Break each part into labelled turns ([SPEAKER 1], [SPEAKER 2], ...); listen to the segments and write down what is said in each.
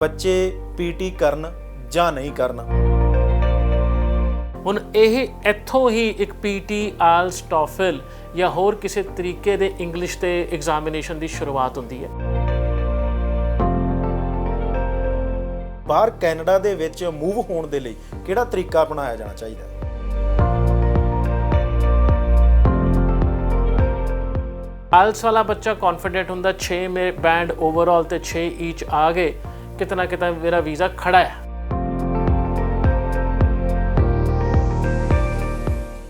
[SPEAKER 1] ਬੱਚੇ ਪੀਟੀ ਕਰਨ ਜਾਂ ਨਹੀਂ ਕਰਨ।
[SPEAKER 2] ਹੁਣ ਇਹ ਇੱਥੋਂ ਹੀ ਇੱਕ ਪੀਟੀ ਆਇਲਸ ਟੋਫਲ ਜਾਂ ਹੋਰ ਕਿਸੇ ਤਰੀਕੇ ਦੇ ਇੰਗਲਿਸ਼ ਤੇ ਐਗਜ਼ਾਮੀਨੇਸ਼ਨ ਦੀ ਸ਼ੁਰੂਆਤ ਹੁੰਦੀ ਹੈ।
[SPEAKER 1] ਬਾਹਰ ਕੈਨੇਡਾ ਦੇ ਵਿੱਚ ਮੂਵ ਹੋਣ ਦੇ ਲਈ ਕਿਹੜਾ ਤਰੀਕਾ ਅਪਣਾਇਆ ਜਾਣਾ ਚਾਹੀਦਾ ਹੈ?
[SPEAKER 2] ਆਇਲਸ ਵਾਲਾ ਬੱਚਾ ਕੌਨਫੀਡੈਂਟ ਹੁੰਦਾ 6 ਬੈਂਡ ਓਵਰਆਲ ਤੇ 6 ਈਚ ਆ ਗਏ, ਕਿਤਨਾ ਕਿਤਨਾ ਮੇਰਾ ਵੀਜ਼ਾ ਖੜਾ ਹੈ।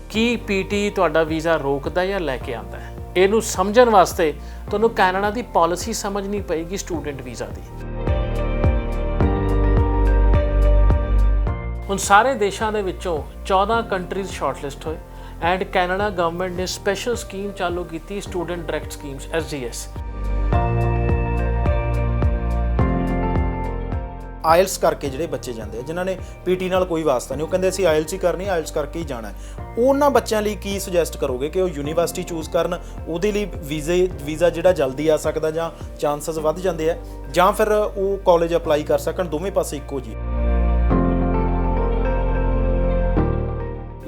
[SPEAKER 2] ਕੀ ਪੀਟੀ ਤੁਹਾਡਾ ਵੀਜ਼ਾ ਰੋਕਦਾ ਜਾਂ ਲੈ ਕੇ ਆਉਂਦਾ ਹੈ? ਇਹਨੂੰ ਸਮਝਣ ਵਾਸਤੇ ਤੁਹਾਨੂੰ ਕੈਨੇਡਾ ਦੀ ਪਾਲਿਸੀ ਸਮਝਣੀ ਪਏਗੀ ਸਟੂਡੈਂਟ ਵੀਜ਼ਾ ਦੀ। ਹੁਣ ਸਾਰੇ ਦੇਸ਼ਾਂ ਦੇ ਵਿੱਚੋਂ 14 ਕੰਟਰੀਜ਼ ਸ਼ਾਰਟਲਿਸਟ ਹੋਏ ਐਂਡ ਕੈਨੇਡਾ ਗਵਰਨਮੈਂਟ ਨੇ ਸਪੈਸ਼ਲ ਸਕੀਮ ਚਾਲੂ ਕੀਤੀ, student direct schemes SDS।
[SPEAKER 1] IELTS ਕਰਕੇ ਜਿਹੜੇ ਬੱਚੇ ਜਾਂਦੇ ਆ ਜਿਨ੍ਹਾਂ ਨੇ ਪੀਟੀ ਨਾਲ ਕੋਈ ਵਾਸਤਾ ਨਹੀਂ, ਉਹ ਕਹਿੰਦੇ ਅਸੀਂ ਆਇਲਸ ਹੀ ਕਰਨੀ, ਆਇਲਸ ਕਰਕੇ ਹੀ ਜਾਣਾ ਹੈ, ਉਹਨਾਂ ਬੱਚਿਆਂ ਲਈ ਕੀ ਸੁਜੈਸਟ ਕਰੋਗੇ ਕਿ ਉਹ ਯੂਨੀਵਰਸਿਟੀ ਚੂਜ਼ ਕਰਨ? ਉਹਦੇ ਲਈ ਵੀਜ਼ਾ ਜਿਹੜਾ ਜਲਦੀ ਆ ਸਕਦਾ ਜਾਂ ਚਾਂਸਸ ਵੱਧ ਜਾਂਦੇ ਆ, ਜਾਂ ਫਿਰ ਉਹ ਕਾਲਜ ਅਪਲਾਈ ਕਰ ਸਕਣ? ਦੋਵੇਂ ਪਾਸੇ ਇੱਕੋ ਜੀ।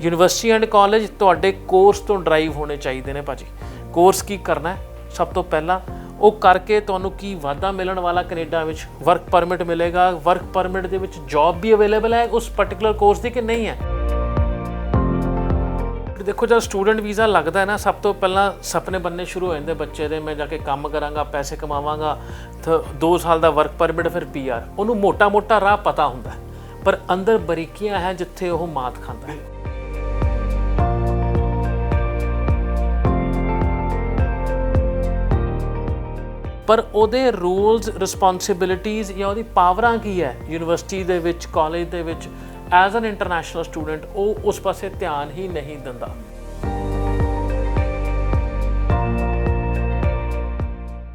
[SPEAKER 2] ਯੂਨੀਵਰਸਿਟੀ ਐਂਡ ਕਾਲਜ ਤੁਹਾਡੇ ਕੋਰਸ ਤੋਂ ਡਰਾਈਵ ਹੋਣੇ ਚਾਹੀਦੇ ਨੇ ਭਾਜੀ। ਕੋਰਸ ਕੀ ਕਰਨਾ ਹੈ? ਸਭ ਤੋਂ ਪਹਿਲਾਂ ਉਹ ਕਰਕੇ ਤੁਹਾਨੂੰ ਕੀ ਵਾਧਾ ਮਿਲਣ ਵਾਲਾ ਕੈਨੇਡਾ ਵਿੱਚ? ਵਰਕ ਪਰਮਿਟ ਮਿਲੇਗਾ, ਵਰਕ ਪਰਮਿਟ ਦੇ ਵਿੱਚ ਜੌਬ ਵੀ ਅਵੇਲੇਬਲ ਹੈ ਉਸ ਪਰਟੀਕੂਲਰ ਕੋਰਸ ਦੀ ਕਿ ਨਹੀਂ ਹੈ? ਦੇਖੋ ਜਦ ਸਟੂਡੈਂਟ ਵੀਜ਼ਾ ਲੱਗਦਾ ਹੈ ਨਾ, ਸਭ ਤੋਂ ਪਹਿਲਾਂ ਸੁਪਨੇ ਬਣਨੇ ਸ਼ੁਰੂ ਹੋ ਜਾਂਦੇ ਬੱਚੇ ਦੇ, ਮੈਂ ਜਾ ਕੇ ਕੰਮ ਕਰਾਂਗਾ, ਪੈਸੇ ਕਮਾਵਾਂਗਾ, 2 ਸਾਲ ਦਾ ਵਰਕ ਪਰਮਿਟ, ਫਿਰ PR। ਉਹਨੂੰ ਮੋਟਾ ਰਾਹ ਪਤਾ ਹੁੰਦਾ ਪਰ ਅੰਦਰ ਬਰੀਕੀਆਂ ਹੈ ਜਿੱਥੇ ਉਹ ਮਾਤ ਖਾਂਦਾ ਹੈ। ਪਰ ਉਹਦੇ ਰੂਲਸ ਰਿਸਪੌਂਸਿਬਿਲਿਟੀਜ਼ ਜਾਂ ਉਹਦੀ ਪਾਵਰਾਂ ਕੀ ਹੈ ਯੂਨੀਵਰਸਿਟੀ ਦੇ ਵਿੱਚ, ਕਾਲਜ ਦੇ ਵਿੱਚ ਐਜ਼ ਐਨ ਇੰਟਰਨੈਸ਼ਨਲ ਸਟੂਡੈਂਟ, ਉਹ ਉਸ ਪਾਸੇ ਧਿਆਨ ਹੀ ਨਹੀਂ ਦਿੰਦਾ।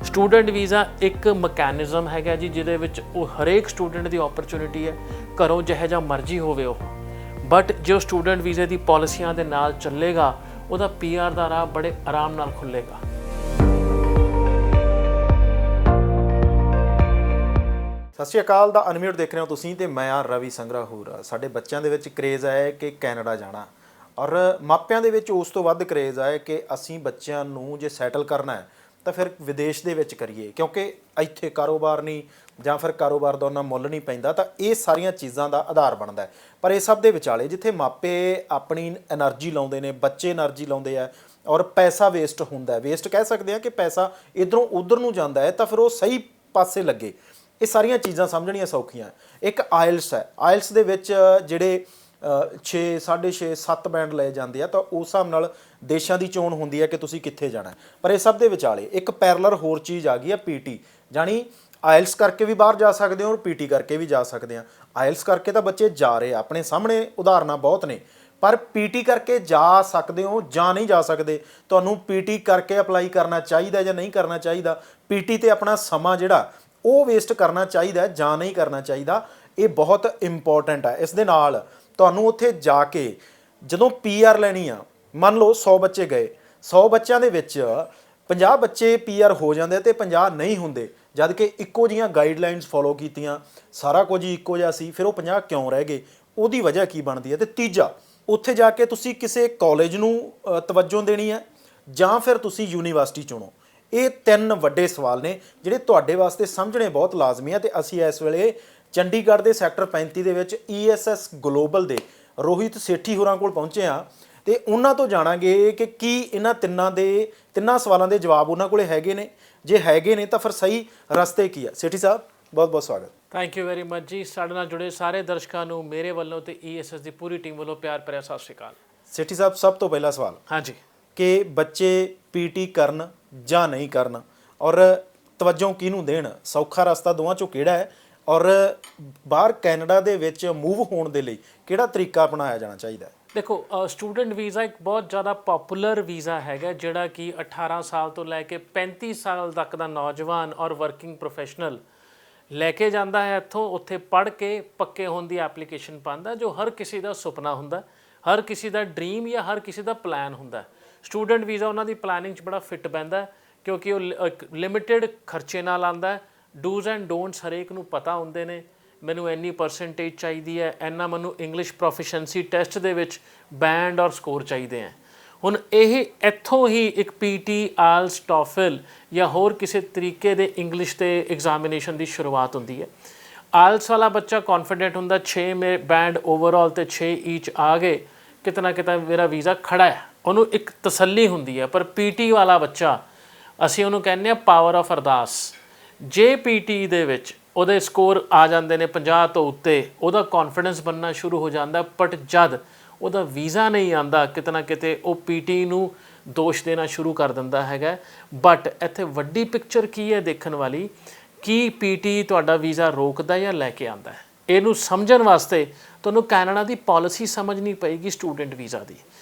[SPEAKER 2] ਸਟੂਡੈਂਟ ਵੀਜ਼ਾ ਇੱਕ ਮਕੈਨਿਜ਼ਮ ਹੈਗਾ ਜੀ ਜਿਹਦੇ ਵਿੱਚ ਉਹ ਹਰੇਕ ਸਟੂਡੈਂਟ ਦੀ ਓਪਰਚੁਨਿਟੀ ਹੈ, ਘਰੋਂ ਜਿਹੋ ਜਿਹਾ ਮਰਜ਼ੀ ਹੋਵੇ ਉਹ, ਬਟ ਜੋ ਸਟੂਡੈਂਟ ਵੀਜ਼ੇ ਦੀ ਪਾਲਿਸੀਆਂ ਦੇ ਨਾਲ ਚੱਲੇਗਾ ਉਹਦਾ PR ਦਾ ਰਾਹ ਬੜੇ ਆਰਾਮ ਨਾਲ ਖੁੱਲੇਗਾ।
[SPEAKER 1] ਸਤਿ ਸ਼੍ਰੀ ਅਕਾਲ ਦਾ ਅਨਮਿਊਟ ਦੇਖ ਰਹੇ ਹੋ ਤੁਸੀਂ ਤੇ ਮੈਂ ਆ ਰਵੀ ਸੰਗਰਾਹੂਰ। ਸਾਡੇ ਬੱਚਿਆਂ ਦੇ ਵਿੱਚ ਕਰੇਜ਼ ਆਇਆ ਕਿ ਕੈਨੇਡਾ ਜਾਣਾ, ਔਰ ਮਾਪਿਆਂ ਦੇ ਵਿੱਚ ਉਸ ਤੋਂ ਵੱਧ ਕਰੇਜ਼ ਆਇਆ ਕਿ ਅਸੀਂ ਬੱਚਿਆਂ ਨੂੰ ਜੇ ਸੈਟਲ ਕਰਨਾ ਹੈ ਤਾਂ ਫਿਰ ਵਿਦੇਸ਼ ਦੇ ਵਿੱਚ ਕਰੀਏ, ਕਿਉਂਕਿ ਇੱਥੇ ਕਾਰੋਬਾਰ ਨਹੀਂ ਜਾਂ ਫਿਰ ਕਾਰੋਬਾਰ ਦਾ ਉਹਨਾਂ ਮੁੱਲ ਨਹੀਂ ਪੈਂਦਾ। ਤਾਂ ਇਹ ਸਾਰੀਆਂ ਚੀਜ਼ਾਂ ਦਾ ਆਧਾਰ ਬਣਦਾ ਹੈ। ਪਰ ਇਹ ਸਭ ਦੇ ਵਿਚਾਲੇ ਜਿੱਥੇ ਮਾਪੇ ਆਪਣੀ એનર્ਜੀ ਲਾਉਂਦੇ ਨੇ, ਬੱਚੇ એનર્ਜੀ ਲਾਉਂਦੇ ਆ ਔਰ ਪੈਸਾ ਵੇਸਟ ਹੁੰਦਾ, ਵੇਸਟ ਕਹਿ ਸਕਦੇ ਹਾਂ ਕਿ ਪੈਸਾ ਇੱਧਰੋਂ ਉੱਧਰ ਨੂੰ ਜਾਂਦਾ ਹੈ, ਤਾਂ ਫਿਰ ਉਹ ਸਹੀ ਪਾਸੇ ਲੱਗੇ। ਇਹ ਸਾਰੀਆਂ ਚੀਜ਼ਾਂ ਸਮਝਣੀਆਂ ਸੌਖੀਆਂ। ਇੱਕ ਆਇਲਸ ਹੈ, ਆਇਲਸ ਦੇ ਵਿੱਚ ਜਿਹੜੇ 6, 6.5, 7 ਬੈਂਡ ਲਏ ਜਾਂਦੇ ਆ, ਤਾਂ ਉਸ ਹਿਸਾਬ ਨਾਲ ਦੇਸ਼ਾਂ ਦੀ ਚੋਣ ਹੁੰਦੀ ਹੈ ਕਿ ਤੁਸੀਂ ਕਿੱਥੇ ਜਾਣਾ। ਪਰ ਇਹ ਸਭ ਦੇ ਵਿਚਾਲੇ ਇੱਕ ਪੈਰਲਰ ਹੋਰ ਚੀਜ਼ ਆ ਗਈ ਆ, ਪੀਟੀ। ਜਾਣੀ ਆਇਲਸ ਕਰਕੇ ਵੀ ਬਾਹਰ ਜਾ ਸਕਦੇ ਹੋ ਔਰ ਪੀਟੀ ਕਰਕੇ ਵੀ ਜਾ ਸਕਦੇ ਆ। ਆਇਲਸ ਕਰਕੇ ਤਾਂ ਬੱਚੇ ਜਾ ਰਹੇ ਆ, ਆਪਣੇ ਸਾਹਮਣੇ ਉਦਾਹਰਨਾਂ ਬਹੁਤ ਨੇ, ਪਰ ਪੀਟੀ ਕਰਕੇ ਜਾ ਸਕਦੇ ਹੋ ਜਾਂ ਨਹੀਂ ਜਾ ਸਕਦੇ। ਤੁਹਾਨੂੰ ਪੀਟੀ ਕਰਕੇ ਅਪਲਾਈ ਕਰਨਾ ਚਾਹੀਦਾ ਜਾਂ ਨਹੀਂ ਕਰਨਾ ਚਾਹੀਦਾ? ਪੀਟੀ 'ਤੇ ਆਪਣਾ ਸਮਾਂ ਜਿਹੜਾ ਉਹ ਵੇਸਟ ਕਰਨਾ ਚਾਹੀਦਾ ਜਾਂ ਨਹੀਂ ਕਰਨਾ ਚਾਹੀਦਾ? ਇਹ ਬਹੁਤ ਇੰਪੋਰਟੈਂਟ ਹੈ। ਇਸ ਦੇ ਨਾਲ ਤੁਹਾਨੂੰ ਉੱਥੇ ਜਾ ਕੇ ਜਦੋਂ PR ਲੈਣੀ ਆ, ਮੰਨ ਲਓ 100 ਬੱਚੇ ਗਏ, 100 ਬੱਚਿਆਂ ਦੇ ਵਿੱਚ 50 ਬੱਚੇ PR ਹੋ ਜਾਂਦੇ ਤੇ 50 ਨਹੀਂ ਹੁੰਦੇ, ਜਦ ਕਿ ਇੱਕੋ ਜਿਹੀਆਂ ਗਾਈਡਲਾਈਨਸ ਫੋਲੋ ਕੀਤੀਆਂ, ਸਾਰਾ ਕੁਝ ਹੀ ਇੱਕੋ ਜਿਹਾ ਸੀ, ਫਿਰ ਉਹ 50 ਕਿਉਂ ਰਹਿ ਗਏ? ਉਹਦੀ ਵਜ੍ਹਾ ਕੀ ਬਣਦੀ ਹੈ? ਤੇ ਤੀਜਾ, ਉੱਥੇ ਜਾ ਕੇ ਤੁਸੀਂ ਕਿਸੇ ਕਾਲਜ ਨੂੰ ਤਵੱਜੋ ਦੇਣੀ ਹੈ ਜਾਂ ਫਿਰ ਤੁਸੀਂ ਯੂਨੀਵਰਸਿਟੀ ਚੁਣੋ? ਇਹ 3 ਵੱਡੇ ਸਵਾਲ ਨੇ ਜਿਹੜੇ ਤੁਹਾਡੇ ਵਾਸਤੇ ਸਮਝਣੇ ਬਹੁਤ ਲਾਜ਼ਮੀ ਆ। ਤੇ ਅਸੀਂ ਇਸ ਵੇਲੇ ਚੰਡੀਗੜ੍ਹ ਦੇ ਸੈਕਟਰ 35 ਦੇ ਵਿੱਚ ESS ਗਲੋਬਲ ਦੇ ਰੋਹਿਤ ਸੇਠੀ ਹੋਰਾਂ ਕੋਲ ਪਹੁੰਚੇ ਆ ਤੇ ਉਹਨਾਂ ਤੋਂ ਜਾਣਾਂਗੇ ਕਿ ਕੀ ਇਹਨਾਂ ਤਿੰਨਾਂ ਸਵਾਲਾਂ ਦੇ ਜਵਾਬ ਉਹਨਾਂ ਕੋਲੇ ਹੈਗੇ ਨੇ। ਜੇ ਹੈਗੇ ਨੇ ਤਾਂ ਫਿਰ ਸਹੀ ਰਸਤੇ ਕੀ ਆ? ਸੇਠੀ ਸਾਹਿਬ ਬਹੁਤ ਬਹੁਤ ਸਵਾਗਤ।
[SPEAKER 2] ਥੈਂਕ ਯੂ ਵੈਰੀ ਮਚ ਜੀ। ਸਾਡੇ ਨਾਲ ਜੁੜੇ ਸਾਰੇ ਦਰਸ਼ਕਾਂ ਨੂੰ ਮੇਰੇ ਵੱਲੋਂ ਤੇ ESS ਦੀ ਪੂਰੀ ਟੀਮ ਵੱਲੋਂ ਪਿਆਰ ਭਰਿਆ ਸਤਿ ਸ਼੍ਰੀ ਅਕਾਲ।
[SPEAKER 1] ਸੇਠੀ ਸਾਹਿਬ ਸਭ ਤੋਂ ਪਹਿਲਾ ਸਵਾਲ,
[SPEAKER 2] ਹਾਂਜੀ, ਕਿ
[SPEAKER 1] ਬੱਚੇ ਪੀਟੀ ਕਰਨ ਜਾਂ ਨਹੀਂ ਕਰਨ ਔਰ ਤਵੱਜੋ ਕਿਹਨੂੰ ਦੇਣ? ਸੌਖਾ ਰਸਤਾ ਦੋਵਾਂ ਚੋਂ ਕਿਹੜਾ ਹੈ? ਔਰ ਬਾਹਰ ਕੈਨੇਡਾ ਦੇ ਵਿੱਚ ਮੂਵ ਹੋਣ ਦੇ ਲਈ ਕਿਹੜਾ ਤਰੀਕਾ ਅਪਣਾਇਆ ਜਾਣਾ ਚਾਹੀਦਾ ਹੈ?
[SPEAKER 2] ਦੇਖੋ, ਸਟੂਡੈਂਟ ਵੀਜ਼ਾ ਇੱਕ ਬਹੁਤ ਜ਼ਿਆਦਾ ਪਪੂਲਰ ਵੀਜ਼ਾ ਹੈਗਾ ਜਿਹੜਾ ਕਿ 18 ਸਾਲ ਤੋਂ ਲੈ ਕੇ 35 ਸਾਲ ਤੱਕ ਦਾ ਨੌਜਵਾਨ ਔਰ ਵਰਕਿੰਗ ਪ੍ਰੋਫੈਸ਼ਨਲ ਲੈ ਕੇ ਜਾਂਦਾ ਹੈ ਇੱਥੋਂ। ਉੱਥੇ ਪੜ੍ਹ ਕੇ ਪੱਕੇ ਹੋਣ ਦੀ ਐਪਲੀਕੇਸ਼ਨ ਪਾਉਂਦਾ, ਜੋ ਹਰ ਕਿਸੇ ਦਾ ਸੁਪਨਾ ਹੁੰਦਾ, ਹਰ ਕਿਸੇ ਦਾ ਡਰੀਮ ਜਾਂ ਹਰ ਕਿਸੇ ਦਾ ਪਲਾਨ ਹੁੰਦਾ। ਸਟੂਡੈਂਟ ਵੀਜ਼ਾ ਉਹਨਾਂ ਦੀ ਪਲਾਨਿੰਗ 'ਚ ਬੜਾ ਫਿੱਟ ਬਹਿੰਦਾ ਕਿਉਂਕਿ ਉਹ ਲਿਮਿਟਿਡ ਖਰਚੇ ਨਾਲ ਆਉਂਦਾ, ਡੂਜ਼ ਐਂਡ ਡੋਂਟਸ ਹਰੇਕ ਨੂੰ ਪਤਾ ਹੁੰਦੇ ਨੇ। ਮੈਨੂੰ ਇੰਨੀ ਪਰਸੈਂਟੇਜ ਚਾਹੀਦੀ ਹੈ, ਇੰਨਾ ਮੈਨੂੰ ਇੰਗਲਿਸ਼ ਪ੍ਰੋਫੀਸ਼ੀਐਂਸੀ ਟੈਸਟ ਦੇ ਵਿੱਚ ਬੈਂਡ ਔਰ ਸਕੋਰ ਚਾਹੀਦੇ ਹੈ। ਹੁਣ ਇਹ ਇੱਥੋਂ ਹੀ ਇੱਕ ਪੀਟੀ, ਆਇਲਸ, ਟੋਫਲ ਜਾਂ ਹੋਰ ਕਿਸੇ ਤਰੀਕੇ ਦੇ ਇੰਗਲਿਸ਼ ਦੇ ਐਗਜ਼ਾਮੀਨੇਸ਼ਨ ਦੀ ਸ਼ੁਰੂਆਤ ਹੁੰਦੀ ਹੈ। ਆਇਲਸ ਵਾਲਾ ਬੱਚਾ ਕੌਨਫੀਡੈਂਟ ਹੁੰਦਾ 6 ਬੈਂਡ ਓਵਰਆਲ ਤੇ 6 ਈਚ ਆ ਗਏ, ਕਿਤਨਾ ਕਿਤਾ ਮੇਰਾ ਵੀਜ਼ਾ ਖੜਾ ਹੈ, ਉਹਨੂੰ ਇੱਕ ਤਸੱਲੀ ਹੁੰਦੀ ਹੈ। ਪਰ ਪੀਟੀ ਵਾਲਾ ਬੱਚਾ ਅਸੀਂ ਉਹਨੂੰ ਕਹਿੰਦੇ ਆ ਪਾਵਰ ਆਫ ਅਰਦਾਸ। ਜੇ ਪੀਟੀ ਦੇ ਵਿੱਚ ਉਹਦੇ ਸਕੋਰ ਆ ਜਾਂਦੇ ਨੇ 50 ਤੋਂ ਉੱਤੇ, ਉਹਦਾ ਕੌਨਫੀਡੈਂਸ ਬਣਨਾ ਸ਼ੁਰੂ ਹੋ ਜਾਂਦਾ। ਬਟ ਜਦ ਉਹਦਾ ਵੀਜ਼ਾ ਨਹੀਂ ਆਂਦਾ, ਕਿਤੇ ਨਾ ਕਿਤੇ ਉਹ ਪੀਟੀ ਨੂੰ ਦੋਸ਼ ਦੇਣਾ ਸ਼ੁਰੂ ਕਰ ਦਿੰਦਾ ਹੈਗਾ। ਬਟ ਇੱਥੇ ਵੱਡੀ ਪਿਕਚਰ ਕੀ ਹੈ ਦੇਖਣ ਵਾਲੀ, ਕਿ ਪੀਟੀ ਤੁਹਾਡਾ ਵੀਜ਼ਾ ਰੋਕਦਾ ਜਾਂ ਲੈ ਕੇ ਆਂਦਾ ਹੈ। ਇਹਨੂੰ ਸਮਝਣ ਵਾਸਤੇ ਤੁਹਾਨੂੰ ਕੈਨੇਡਾ ਦੀ ਪਾਲਿਸੀ ਸਮਝਣੀ ਪਏਗੀ ਸਟੂਡੈਂਟ ਵੀਜ਼ਾ ਦੀ।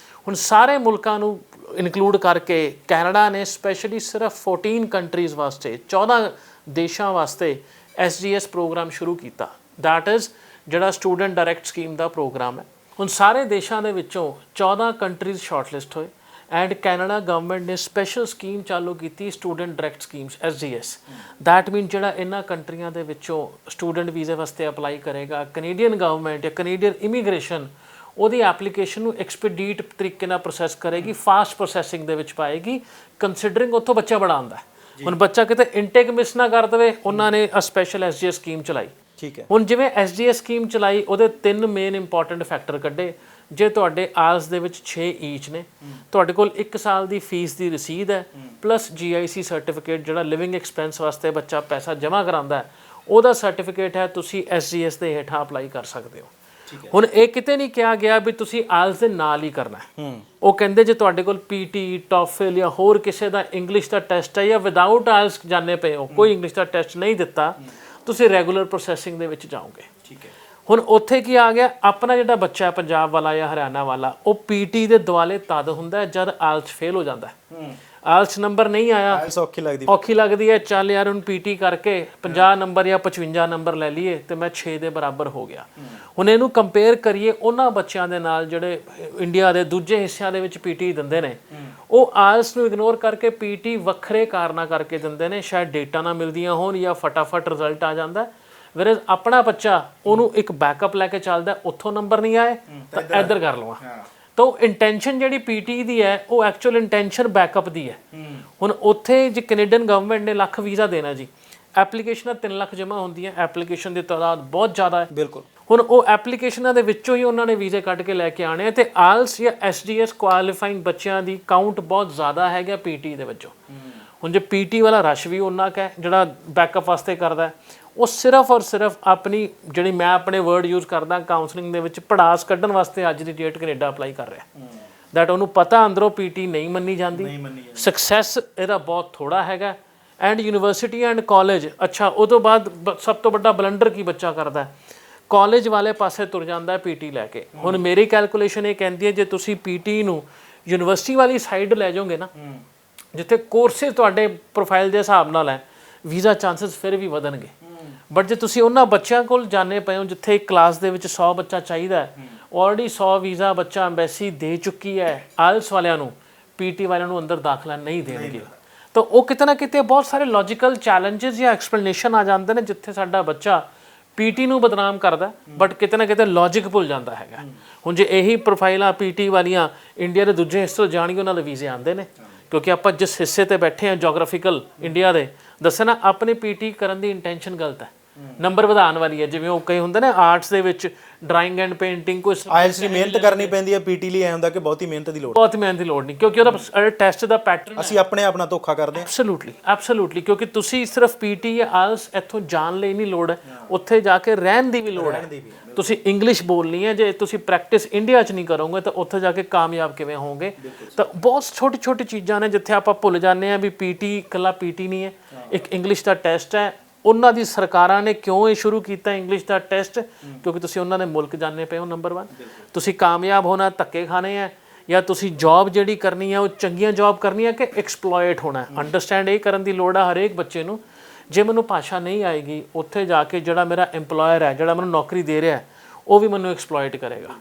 [SPEAKER 2] ਹੁਣ ਸਾਰੇ ਮੁਲਕਾਂ ਨੂੰ ਇਨਕਲੂਡ ਕਰਕੇ ਕੈਨੇਡਾ ਨੇ ਸਪੈਸ਼ਲੀ ਸਿਰਫ 14 ਕੰਟਰੀਜ਼ ਵਾਸਤੇ, 14 ਦੇਸ਼ਾਂ ਵਾਸਤੇ SGS ਪ੍ਰੋਗਰਾਮ ਸ਼ੁਰੂ ਕੀਤਾ। ਦੈਟ ਇਜ਼ ਜਿਹੜਾ ਸਟੂਡੈਂਟ ਡਾਇਰੈਕਟ ਸਕੀਮ ਦਾ ਪ੍ਰੋਗਰਾਮ ਹੈ। ਹੁਣ ਸਾਰੇ ਦੇਸ਼ਾਂ ਦੇ ਵਿੱਚੋਂ 14 ਕੰਟਰੀਜ਼ ਸ਼ਾਰਟਲਿਸਟ ਹੋਏ ਐਂਡ ਕੈਨੇਡਾ ਗਵਰਨਮੈਂਟ ਨੇ ਸਪੈਸ਼ਲ ਸਕੀਮ ਚਾਲੂ ਕੀਤੀ student direct schemes SGS। That mean ਜਿਹੜਾ ਇਹਨਾਂ ਕੰਟਰੀਆਂ ਦੇ ਵਿੱਚੋਂ ਸਟੂਡੈਂਟ ਵੀਜ਼ੇ ਵਾਸਤੇ ਅਪਲਾਈ ਕਰੇਗਾ, ਕੈਨੇਡੀਅਨ ਗਵਰਨਮੈਂਟ ਜਾਂ ਕੈਨੇਡੀਅਨ ਇਮੀਗ੍ਰੇਸ਼ਨ ਉਹਦੀ ਐਪਲੀਕੇਸ਼ਨ ਨੂੰ ਐਕਸਪੀਡੀਟ ਤਰੀਕੇ ਨਾਲ ਪ੍ਰੋਸੈਸ ਕਰੇਗੀ, ਫਾਸਟ ਪ੍ਰੋਸੈਸਿੰਗ ਦੇ ਵਿੱਚ ਪਾਏਗੀ, ਕੰਸੀਡਰਿੰਗ ਉੱਥੋਂ ਬੱਚਾ ਬੜਾ ਆਉਂਦਾ। ਹੁਣ ਬੱਚਾ ਕਿਤੇ ਇਨਟੇਕ ਮਿਸ ਨਾ ਕਰ ਦੇਵੇ, ਉਹਨਾਂ ਨੇ ਸਪੈਸ਼ਲ SGS ਸਕੀਮ ਚਲਾਈ।
[SPEAKER 1] ਠੀਕ ਹੈ।
[SPEAKER 2] ਹੁਣ ਜਿਵੇਂ SGS ਸਕੀਮ ਚਲਾਈ, ਉਹਦੇ 3 ਮੇਨ ਇੰਪੋਰਟੈਂਟ ਫੈਕਟਰ ਕੱਢੇ। ਜੇ ਤੁਹਾਡੇ ਆਇਲਸ ਦੇ ਵਿੱਚ 6 ਈਚ ਨੇ, ਤੁਹਾਡੇ ਕੋਲ 1 ਸਾਲ ਦੀ ਫੀਸ ਦੀ ਰਸੀਦ ਹੈ, ਪਲੱਸ GIC ਸਰਟੀਫਿਕੇਟ ਜਿਹੜਾ ਲਿਵਿੰਗ ਐਕਸਪੈਂਸ ਵਾਸਤੇ ਬੱਚਾ ਪੈਸਾ ਜਮ੍ਹਾਂ ਕਰਾਉਂਦਾ ਹੈ, ਉਹਦਾ ਸਰਟੀਫਿਕੇਟ ਹੈ, ਤੁਸੀਂ SGS ਦੇ ਹੇਠਾਂ ਅਪਲਾਈ ਕਰ ਸਕਦੇ ਹੋ। ਹੁਣ ਇਹ ਕਿਤੇ ਨਹੀਂ ਕਿਹਾ ਗਿਆ ਵੀ ਤੁਸੀਂ ਆਇਲਸ ਦੇ ਨਾਲ ਹੀ ਕਰਨਾ ਹੈ। ਉਹ ਕਹਿੰਦੇ ਜੇ ਤੁਹਾਡੇ ਕੋਲ PT, TOEFL ਜਾਂ ਹੋਰ ਕਿਸੇ ਦਾ ਇੰਗਲਿਸ਼ ਦਾ ਟੈਸਟ ਹੈ ਜਾਂ ਵਿਦਆਊਟ ਆਇਲਸ ਜਾਣੇ ਪਏ ਹੋ, ਕੋਈ ਇੰਗਲਿਸ਼ ਦਾ ਟੈਸਟ ਨਹੀਂ ਦਿੱਤਾ, ਤੁਸੀਂ ਰੈਗੂਲਰ ਪ੍ਰੋਸੈਸਿੰਗ ਦੇ ਵਿੱਚ ਜਾਓਗੇ। ਠੀਕ ਹੈ। ਹੁਣ ਉੱਥੇ ਕੀ ਆ ਗਿਆ, ਆਪਣਾ ਜਿਹੜਾ ਬੱਚਾ ਹੈ ਪੰਜਾਬ ਵਾਲਾ ਜਾਂ ਹਰਿਆਣਾ ਵਾਲਾ, ਉਹ PT ਦੇ ਦੁਆਲੇ ਤਦ ਹੁੰਦਾ ਜਦ ਆਇਲਸ ਫੇਲ ਹੋ ਜਾਂਦਾ। ਆਇਲਸ ਨੰਬਰ ਨਹੀਂ ਆਇਆ, ਔਖੀ ਲੱਗਦੀ ਹੈ, ਚੱਲ ਯਾਰ ਹੁਣ PT ਕਰਕੇ 50 ਨੰਬਰ ਜਾਂ 55 ਨੰਬਰ ਲੈ ਲਈਏ ਤੇ ਮੈਂ 6 ਦੇ ਬਰਾਬਰ ਹੋ ਗਿਆ। ਹੁਣ ਇਹਨੂੰ ਕੰਪੇਅਰ ਕਰੀਏ ਉਹਨਾਂ ਬੱਚਿਆਂ ਦੇ ਨਾਲ ਜਿਹੜੇ ਇੰਡੀਆ ਦੇ ਦੂਜੇ ਹਿੱਸਿਆਂ ਦੇ ਵਿੱਚ PT ਦਿੰਦੇ ਨੇ। ਉਹ ਆਇਲਸ ਨੂੰ ਇਗਨੋਰ ਕਰਕੇ PT ਵੱਖਰੇ ਕਾਰਨਾਂ ਕਰਕੇ ਦਿੰਦੇ ਨੇ, ਸ਼ਾਇਦ ਡੇਟਾ ਨਾ ਮਿਲਦੀਆਂ ਹੋਣ ਜਾਂ ਫਟਾਫਟ ਰਿਜ਼ਲਟ ਆ ਜਾਂਦਾ। ਵੈਰੇਜ਼ ਆਪਣਾ ਬੱਚਾ ਉਹਨੂੰ ਇੱਕ ਬੈਕਅਪ ਲੈ ਕੇ ਚੱਲਦਾ, ਉੱਥੋਂ ਨੰਬਰ ਨਹੀਂ ਆਏ ਤਾਂ ਇੱਧਰ ਕਰ ਲਵਾਂ। ਤਾਂ ਇੰਟੈਂਸ਼ਨ ਜਿਹੜੀ PT ਦੀ ਹੈ ਉਹ ਐਕਚੁਅਲ ਇੰਟੈਂਸ਼ਨ ਬੈਕਅਪ ਦੀ ਹੈ। ਹੁਣ ਉੱਥੇ ਜੇ ਕੈਨੇਡੀਅਨ ਗਵਰਨਮੈਂਟ ਨੇ ਲੱਖ ਵੀਜ਼ਾ ਦੇਣਾ ਜੀ, ਐਪਲੀਕੇਸ਼ਨਾਂ 3 ਲੱਖ ਜਮ੍ਹਾਂ ਹੁੰਦੀਆਂ, ਐਪਲੀਕੇਸ਼ਨ ਦੀ ਤਾਦਾਦ ਬਹੁਤ ਜ਼ਿਆਦਾ ਹੈ। ਬਿਲਕੁਲ। ਹੁਣ ਉਹ ਐਪਲੀਕੇਸ਼ਨਾਂ ਦੇ ਵਿੱਚੋਂ ਹੀ ਉਹਨਾਂ ਨੇ ਵੀਜ਼ੇ ਕੱਢ ਕੇ ਲੈ ਕੇ ਆਉਣੇ, ਤੇ ਆਇਲਸ ਜਾਂ SGS ਕੁਆਲੀਫਾਈਂਗ ਬੱਚਿਆਂ ਦੀ ਕਾਊਂਟ ਬਹੁਤ ਜ਼ਿਆਦਾ ਹੈਗਾ PT ਦੇ ਵਿੱਚੋਂ। ਹੁਣ ਜੇ PT ਵਾਲਾ ਰਸ਼ ਵੀ ਉਹਨਾਂ ਕੁ ਹੈ ਜਿਹੜਾ ਬੈਕਅਪ ਵਾਸਤੇ ਕਰਦਾ, ਉਹ ਸਿਰਫ ਔਰ ਸਿਰਫ ਆਪਣੀ ਜਿਹੜੀ ਮੈਂ ਆਪਣੇ ਵਰਡ ਯੂਜ਼ ਕਰਦਾ ਕਾਉਂਸਲਿੰਗ ਦੇ ਵਿੱਚ ਪੜਾਸ ਕੱਢਣ ਵਾਸਤੇ ਅੱਜ ਦੀ ਡੇਟ ਕੈਨੇਡਾ ਅਪਲਾਈ ਕਰ ਰਿਹਾ। ਦੈਟ ਉਹਨੂੰ ਪਤਾ ਅੰਦਰੋਂ PT ਨਹੀਂ ਮੰਨੀ ਜਾਂਦੀ, ਸਕਸੈਸ ਇਹਦਾ ਬਹੁਤ ਥੋੜਾ ਹੈਗਾ। ਐਂਡ ਯੂਨੀਵਰਸਿਟੀ ਐਂਡ ਕਾਲਜ, ਅੱਛਾ ਉਹ ਤੋਂ ਬਾਅਦ ਸਭ ਤੋਂ ਵੱਡਾ ਬਲੰਡਰ ਕੀ ਬੱਚਾ ਕਰਦਾ, ਕਾਲਜ ਵਾਲੇ ਪਾਸੇ ਤੁਰ ਜਾਂਦਾ PT ਲੈ ਕੇ। ਹੁਣ ਮੇਰੀ ਕੈਲਕੂਲੇਸ਼ਨ ਇਹ ਕਹਿੰਦੀ ਹੈ ਜੇ ਤੁਸੀਂ PT ਨੂੰ ਯੂਨੀਵਰਸਿਟੀ ਵਾਲੀ ਸਾਈਡ ਲੈ ਜਾਓਗੇ ਨਾ, ਜਿੱਥੇ ਕੋਰਸਿਸ ਤੁਹਾਡੇ ਪ੍ਰੋਫਾਈਲ ਦੇ ਹਿਸਾਬ ਨਾਲ ਹੈ, ਵੀਜ਼ਾ ਚਾਂਸਸ ਫਿਰ ਵੀ ਵਧਣਗੇ। ਬਟ ਜੇ ਤੁਸੀਂ ਉਹਨਾਂ ਬੱਚਿਆਂ ਕੋਲ ਜਾਣੇ ਪਏ ਹੋ ਜਿੱਥੇ ਇੱਕ ਕਲਾਸ ਦੇ ਵਿੱਚ 100 ਬੱਚਾ ਚਾਹੀਦਾ ਹੈ, ਆਲਰੇਡੀ 100 ਵੀਜ਼ਾ ਬੱਚਾ ਐਮਬੈਸੀ ਦੇ ਚੁੱਕੀ ਹੈ, ਆਇਲਸ ਵਾਲਿਆਂ ਨੂੰ PT ਵਾਲਿਆਂ ਨੂੰ ਅੰਦਰ ਦਾਖਲਾ ਨਹੀਂ ਦੇਣਗੇ। ਤਾਂ ਉਹ ਕਿਤੇ ਨਾ ਕਿਤੇ ਬਹੁਤ ਸਾਰੇ ਲੌਜੀਕਲ ਚੈਲੰਜਸ ਜਾਂ ਐਕਸਪਲੇਨੇਸ਼ਨ ਆ ਜਾਂਦੇ ਨੇ ਜਿੱਥੇ ਸਾਡਾ ਬੱਚਾ PT ਨੂੰ ਬਦਨਾਮ ਕਰਦਾ, ਬਟ ਕਿਤੇ ਨਾ ਕਿਤੇ ਲੌਜਿਕ ਭੁੱਲ ਜਾਂਦਾ ਹੈਗਾ। ਹੁਣ ਜੇ ਇਹੀ ਪ੍ਰੋਫਾਈਲਾਂ PT ਵਾਲੀਆਂ ਇੰਡੀਆ ਦੇ ਦੂਜੇ ਹਿੱਸੇ ਤੋਂ ਜਾਣਗੇ, ਉਹਨਾਂ ਦੇ ਵੀਜ਼ੇ ਆਉਂਦੇ ਨੇ, ਕਿਉਂਕਿ ਆਪਾਂ ਜਿਸ ਹਿੱਸੇ ਤੇ ਬੈਠੇ ਹਾਂ ਜੋਗ੍ਰਾਫਿਕਲ ਇੰਡੀਆ ਦੇ, ਦੱਸੇ ਨਾ ਆਪਣੇ PT ਕਰਨ ਦੀ ਇੰਟੈਂਸ਼ਨ ਗਲਤ ਹੈ, ਨੰਬਰ ਵਧਾਉਣ ਵਾਲੀ ਹੈ। ਜਿਵੇਂ ਉਹ ਕਈ ਹੁੰਦੇ ਨੇ ਆਰਟਸ ਦੇ ਵਿੱਚ ਡਰਾਇੰਗ ਐਂਡ ਪੇਂਟਿੰਗ, ਕੋਈ
[SPEAKER 1] ਆਇਲਸ ਦੀ ਮਿਹਨਤ ਕਰਨੀ ਪੈਂਦੀ ਹੈ, PT ਲਈ ਐ ਹੁੰਦਾ ਕਿ ਬਹੁਤੀ ਮਿਹਨਤ ਦੀ ਲੋੜ
[SPEAKER 2] ਨਹੀਂ, ਕਿਉਂਕਿ ਉਹਦਾ ਟੈਸਟ ਦਾ ਪੈਟਰਨ
[SPEAKER 1] ਅਸੀਂ ਆਪਣੇ ਆਪ ਨਾਲ ਧੋਖਾ ਕਰਦੇ ਹਾਂ।
[SPEAKER 2] ਐਬਸੋਲੂਟਲੀ, ਕਿਉਂਕਿ ਤੁਸੀਂ ਸਿਰਫ PT ਜਾਂ ਆਇਲਸ ਇੱਥੋਂ ਜਾਣ ਲਈ ਨਹੀਂ ਲੋੜ ਹੈ, ਉੱਥੇ ਜਾ ਕੇ ਰਹਿਣ ਦੀ ਵੀ ਲੋੜ ਹੈ। ਤੁਸੀਂ ਇੰਗਲਿਸ਼ ਬੋਲਣੀ ਹੈ, ਜੇ ਤੁਸੀਂ ਪ੍ਰੈਕਟਿਸ ਇੰਡੀਆ 'ਚ ਨਹੀਂ ਕਰੋਗੇ ਤਾਂ ਉੱਥੇ ਜਾ ਕੇ ਕਾਮਯਾਬ ਕਿਵੇਂ ਹੋਵੋਗੇ। ਤਾਂ ਬਹੁਤ ਛੋਟੀ ਛੋਟੀ ਚੀਜ਼ਾਂ ਨੇ ਜਿੱਥੇ ਆਪਾਂ ਭੁੱਲ ਜਾਂਦੇ ਹਾਂ ਵੀ PT ਇਕੱਲਾ PT ਨਹੀਂ ਹੈ, ਇੱਕ ਇੰਗਲਿਸ਼ ਦਾ ਟੈਸਟ ਹੈ। ਉਹਨਾਂ ਦੀ ਸਰਕਾਰਾਂ ਨੇ ਕਿਉਂ ਇਹ ਸ਼ੁਰੂ ਕੀਤਾ ਇੰਗਲਿਸ਼ ਦਾ ਟੈਸਟ, ਕਿਉਂਕਿ ਤੁਸੀਂ ਉਹਨਾਂ ਦੇ ਮੁਲਕ ਜਾਣੇ ਪਏ ਹੋ। ਨੰਬਰ 1 ਤੁਸੀਂ ਕਾਮਯਾਬ ਹੋਣਾ, ਧੱਕੇ ਖਾਣੇ ਹੈ, ਜਾਂ ਤੁਸੀਂ ਜੌਬ ਜਿਹੜੀ ਕਰਨੀ ਹੈ ਉਹ ਚੰਗੀਆਂ ਜੌਬ ਕਰਨੀ ਹੈ ਕਿ ਐਕਸਪਲੋਇਟ ਹੋਣਾ। ਅੰਡਰਸਟੈਂਡ ਇਹ ਕਰਨ ਦੀ ਲੋੜ ਆ ਹਰੇਕ ਬੱਚੇ ਨੂੰ, ਜੇ ਮੈਨੂੰ ਭਾਸ਼ਾ ਨਹੀਂ ਆਏਗੀ ਉੱਥੇ ਜਾ ਕੇ ਜਿਹੜਾ ਮੇਰਾ ਐਮਪਲੋਇਰ ਹੈ, ਜਿਹੜਾ ਮੈਨੂੰ ਨੌਕਰੀ ਦੇ ਰਿਹਾ, ਉਹ ਵੀ ਮੈਨੂੰ ਐਕਸਪਲੋਇਟ ਕਰੇਗਾ।